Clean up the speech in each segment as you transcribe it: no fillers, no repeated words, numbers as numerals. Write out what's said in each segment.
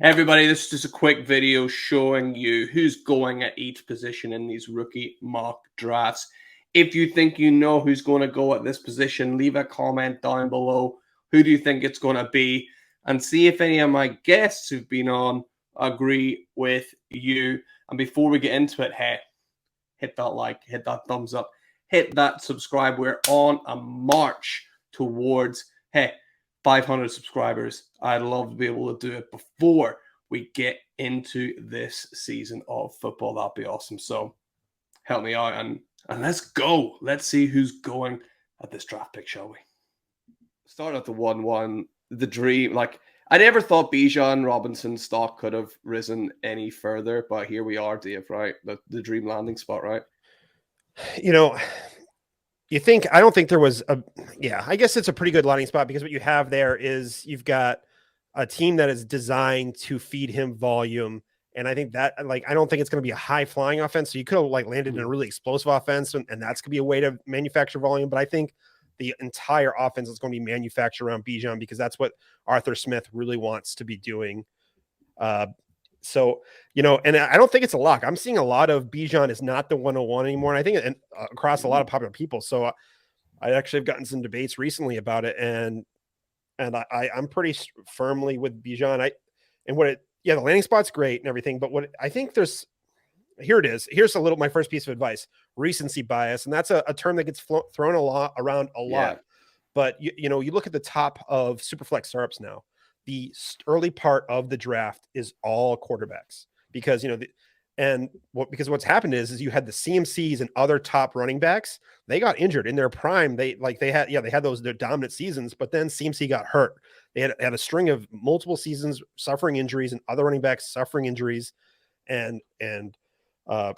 Hey everybody, this is just a quick video showing you who's going at each position in these rookie mock drafts. If you think you know who's going to go at this position, leave a comment down below. Who do you think it's going to be? And see if any of my guests who've been on agree with you. And before we get into it, hey, hit that like, hit that thumbs up, hit that subscribe. We're on a march towards, 500 subscribers. I'd love to be able to do it before we get into this season of football. That'd be awesome. So help me out and let's go. Let's see who's going at this draft pick, shall we? Start at the 1-1. The dream, like I never thought Bijan Robinson stock could have risen any further, but here we are, Dave, right? The dream landing spot, right? I don't think there was I guess it's a pretty good landing spot because what you have there is you've got a team that is designed to feed him volume. And I think that, I don't think it's going to be a high flying offense. So you could have landed in a really explosive offense and that's going to be a way to manufacture volume. But I think the entire offense is going to be manufactured around Bijan because that's what Arthur Smith really wants to be doing. So, and I don't think it's a lock. I'm seeing a lot of Bijan is not the 101 anymore. And I think across a lot of popular people. So I actually have gotten some debates recently about it. And I'm pretty firmly with Bijan. The landing spot's great and everything. But what I think here it is. Here's my first piece of advice, recency bias. And that's a term that gets thrown around a lot. Yeah. But you look at the top of Superflex startups now. The early part of the draft is all quarterbacks because, because what's happened is you had the CMCs and other top running backs. They got injured in their prime. They had their dominant seasons, but then CMC got hurt. They had a string of multiple seasons suffering injuries and other running backs suffering injuries and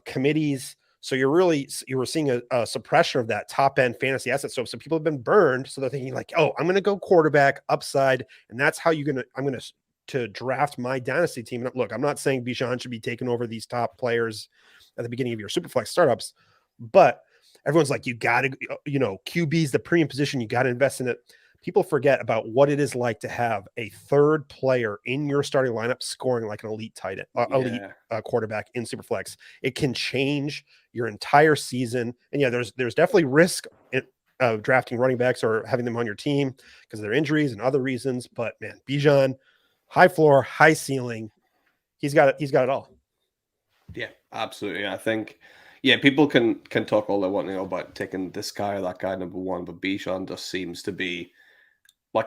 committees. So you were seeing a suppression of that top end fantasy asset. So some people have been burned. So they're thinking I'm going to go quarterback upside. And that's how I'm going to draft my dynasty team. And look, I'm not saying Bijan should be taking over these top players at the beginning of your Superflex startups, but everyone's like, you got to, QB's the premium position. You got to invest in it. People forget about what it is like to have a third player in your starting lineup scoring like an elite tight end, elite quarterback in Superflex. It can change your entire season. And there's definitely risk of drafting running backs or having them on your team because of their injuries and other reasons. But man, Bijan, high floor, high ceiling. He's got it all. Yeah, absolutely. I think, people can talk all they want about taking this guy or that guy number one, but Bijan just seems to be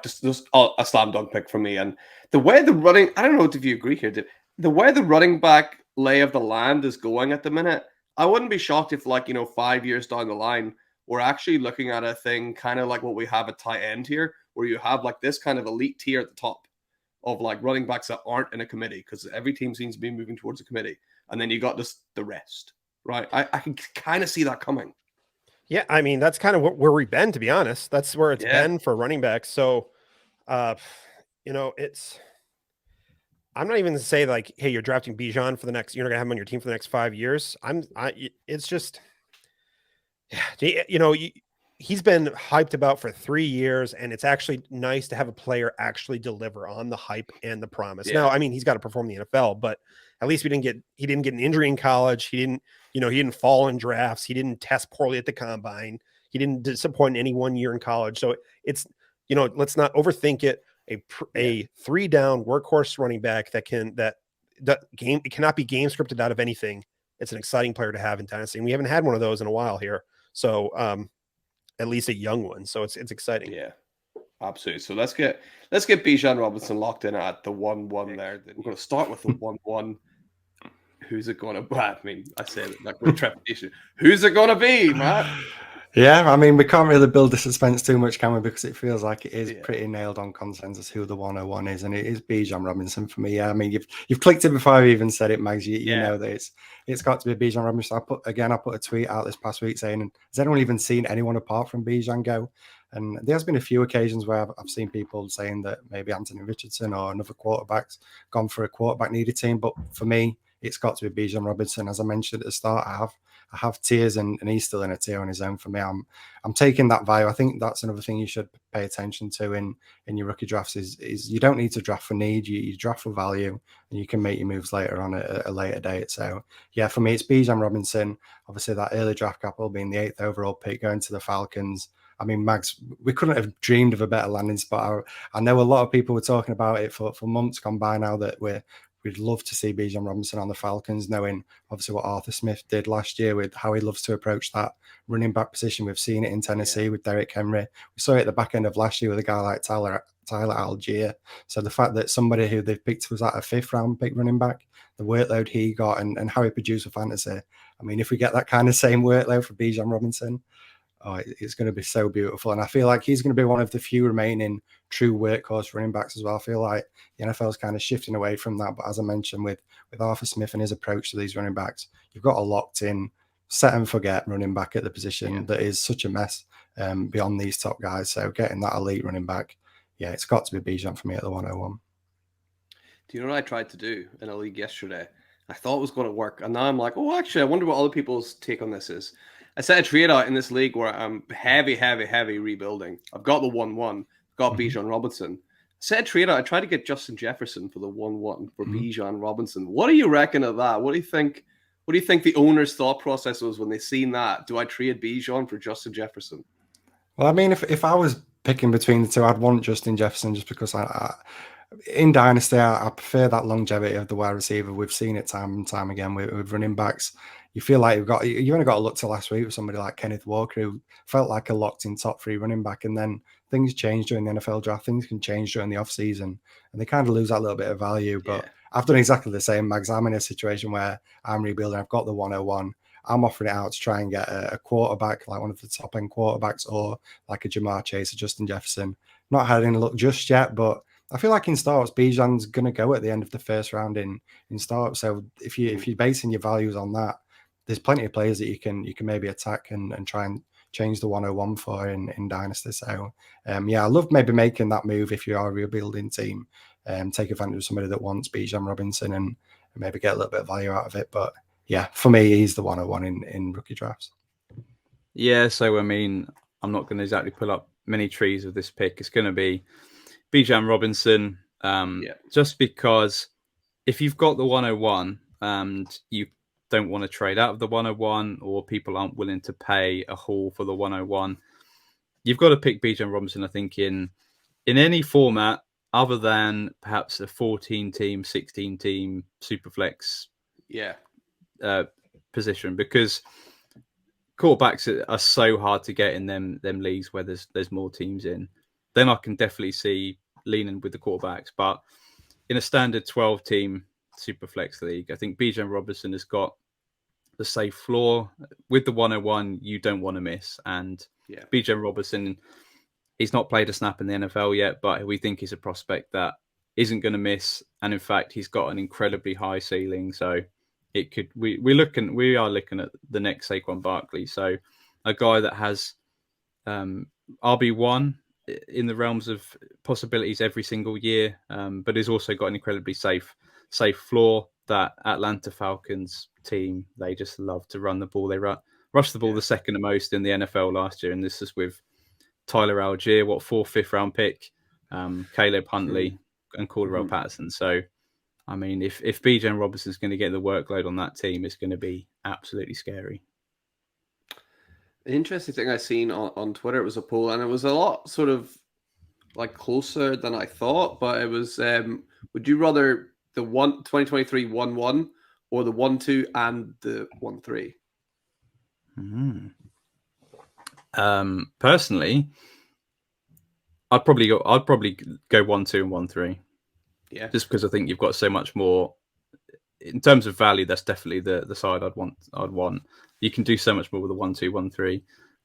just a slam dunk pick for me. And the way the running, I don't know if you agree here, the way the running back lay of the land is going at the minute, I wouldn't be shocked if 5 years down the line, we're actually looking at a thing kind of like what we have at tight end here, where you have this kind of elite tier at the top of running backs that aren't in a committee because every team seems to be moving towards a committee. And then you got the rest, right? I can kind of see that coming. Yeah, I mean, that's kind of where we've been, to be honest. That's where it's been for running backs. So, I'm not even going to say hey, you're drafting Bijan for the next, you're not going to have him on your team for the next 5 years. It's just, he's been hyped about for 3 years, and it's actually nice to have a player actually deliver on the hype and the promise. Yeah. Now, I mean, he's got to perform in the NFL, but at least he didn't get an injury in college. He didn't fall in drafts. He didn't test poorly at the combine. He didn't disappoint any 1 year in college. So it's, let's not overthink it. A 3-down workhorse running back it cannot be game scripted out of anything. It's an exciting player to have in Dynasty. And we haven't had one of those in a while here. So, at least a young one. So it's exciting. Yeah, absolutely. So let's get Bijan Robinson locked in at the 1-1 there. We're going to start with the 1-1. Who's it going to be? I mean, I say it with trepidation. Who's it going to be, Matt? Yeah, I mean, we can't really build the suspense too much, can we? Because it feels like it is pretty nailed on consensus who the 101 is, and it is Bijan Robinson for me. Yeah, I mean, you've clicked it before I've even said it, Mags. You know that it's got to be Bijan Robinson. I put a tweet out this past week saying, has anyone even seen anyone apart from Bijan go? And there's been a few occasions where I've seen people saying that maybe Anthony Richardson or another quarterback's gone for a quarterback needed team, but for me, it's got to be Bijan Robinson. As I mentioned at the start, I have I have tiers, and he's still in a tier on his own for me. I'm taking that value. I think that's another thing you should pay attention to in your rookie drafts is you don't need to draft for need. You draft for value, and you can make your moves later on at a later date. So yeah, for me, it's Bijan Robinson. Obviously, that early draft capital being the 8th overall pick going to the Falcons. I mean, Mags, we couldn't have dreamed of a better landing spot. I know a lot of people were talking about it for months gone by now that we'd love to see Bijan Robinson on the Falcons, knowing obviously what Arthur Smith did last year with how he loves to approach that running back position. We've seen it in Tennessee with Derrick Henry. We saw it at the back end of last year with a guy like Tyler Algier. So the fact that somebody who they've picked was at a 5th round pick running back, the workload he got and how he produced for fantasy. I mean, if we get that kind of same workload for Bijan Robinson, it's going to be so beautiful. And I feel like he's going to be one of the few remaining true workhorse running backs as well. I feel like the NFL is kind of shifting away from that. But as I mentioned, with Arthur Smith and his approach to these running backs, you've got a locked in, set and forget running back at the position that is such a mess beyond these top guys. So getting that elite running back, yeah, it's got to be Bijan for me at the 101. Do you know what I tried to do in a league yesterday? I thought it was going to work. And now I'm like, oh, actually, I wonder what other people's take on this is. I set a trade out in this league where I'm heavy rebuilding. I've got the 1-1, got Bijan Robinson. Set a trade out. I tried to get Justin Jefferson for the 1-1 for Bijan Robinson. What do you reckon of that? What do you think? What do you think the owner's thought process was when they seen that? Do I trade Bijan for Justin Jefferson? Well, I mean, if I was picking between the two, I'd want Justin Jefferson just because in Dynasty, I prefer that longevity of the wide receiver. We've seen it time and time again with running backs. You feel like you've only got to look to last week with somebody like Kenneth Walker, who felt like a locked-in top 3 running back, and then things change during the NFL draft. Things can change during the offseason, and they kind of lose that little bit of value. But I've done exactly the same, Mags. I'm in a situation where I'm rebuilding. I've got the 101. I'm offering it out to try and get a quarterback, like one of the top-end quarterbacks, or like a Jamar Chase or Justin Jefferson. Not had any luck just yet, but I feel like in startups, Bijan's going to go at the end of the 1st round in startups. So if you're basing your values on that, there's plenty of players that you can maybe attack and try and change the 101 for in Dynasty. So I love maybe making that move if you are a rebuilding team, take advantage of somebody that wants Bijan Robinson and maybe get a little bit of value out of it. But yeah, for me, he's the 101 in rookie drafts. Yeah, so I mean, I'm not going to exactly pull up many trees with this pick. It's going to be Bijan Robinson, just because if you've got the 101 and you don't want to trade out of the 101 or people aren't willing to pay a haul for the 101, you've got to pick Bijan Robinson, I think, in any format other than perhaps a 14-team, 16-team Superflex position, because quarterbacks are so hard to get in them leagues where there's more teams in. Then I can definitely see leaning with the quarterbacks. But in a standard 12-team Superflex league, I think Bijan Robinson has got the safe floor. With the 101, you don't want to miss. And Bijan Robinson, he's not played a snap in the NFL yet, but we think he's a prospect that isn't going to miss. And in fact, he's got an incredibly high ceiling. So it could we are looking at the next Saquon Barkley. So a guy that has RB1 in the realms of possibilities every single year, but has also got an incredibly safe floor. That Atlanta Falcons team, they just love to run the ball. They rushed the ball the second most in the NFL last year, and this is with Tyler Algier, 4th, 5th round pick, Caleb Huntley, and Cordarrelle Patterson. So, I mean, if Bijan Robinson's going to get the workload on that team, it's going to be absolutely scary. The interesting thing I seen on Twitter, it was a poll, and it was a lot sort of like closer than I thought, but it was, would you rather the 2023 1-1 or the 1-2 and the 1-3? Personally, I'd probably go 1-2 and 1-3. Yeah, just because I think you've got so much more in terms of value. That's definitely the side I'd want. You can do so much more with the 1-2,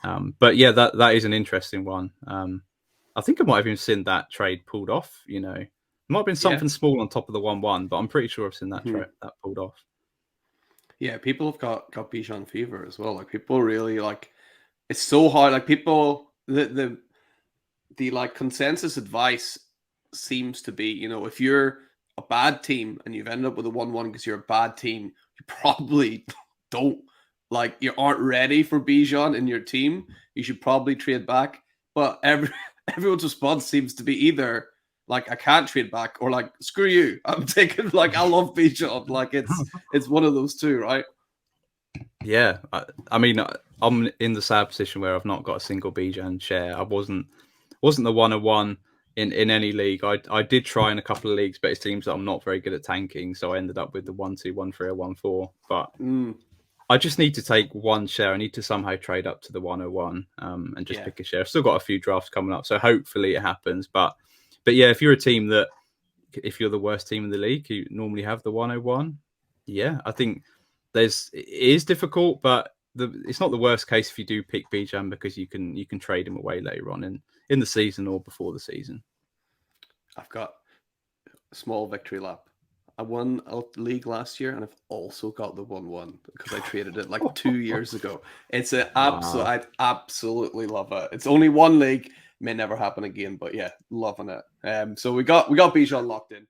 1-3. But yeah, that is an interesting one. I think I might have even seen that trade pulled off. You know, it might have been something small on top of the 1-1, but I'm pretty sure I've seen that trade that pulled off. Yeah, people have got Bijan fever as well. Like, people really like. It's so hard. Like, people, the like consensus advice seems to be, you know, if you're a bad team and you've ended up with a 1-1 because you're a bad team, you probably don't like you aren't ready for Bijan in your team, you should probably trade back. But everyone's response seems to be either like I can't trade back or like screw you, I'm taking like I love Bijan. Like it's one of those two, right? Yeah, I mean, I'm in the sad position where I've not got a single Bijan share. I wasn't the 101 in any league. I did try in a couple of leagues, but it seems that I'm not very good at tanking, so I ended up with the 1-2, 1-3, or 1-4. But I just need to take one share. I need to somehow trade up to the 101 and just pick a share. I've still got a few drafts coming up, so hopefully it happens. But yeah, if you're a team if you're the worst team in the league, you normally have the 101. Yeah, I think it is difficult, but it's not the worst case if you do pick Bijan, because you can trade him away later on in the season or before the season. I've got a small victory lap. I won a league last year, and I've also got the 1-1 because I traded it like 2 years ago. It's an absolute. I absolutely love it. It's only one league, may never happen again, but yeah, loving it. So we got Bijan locked in.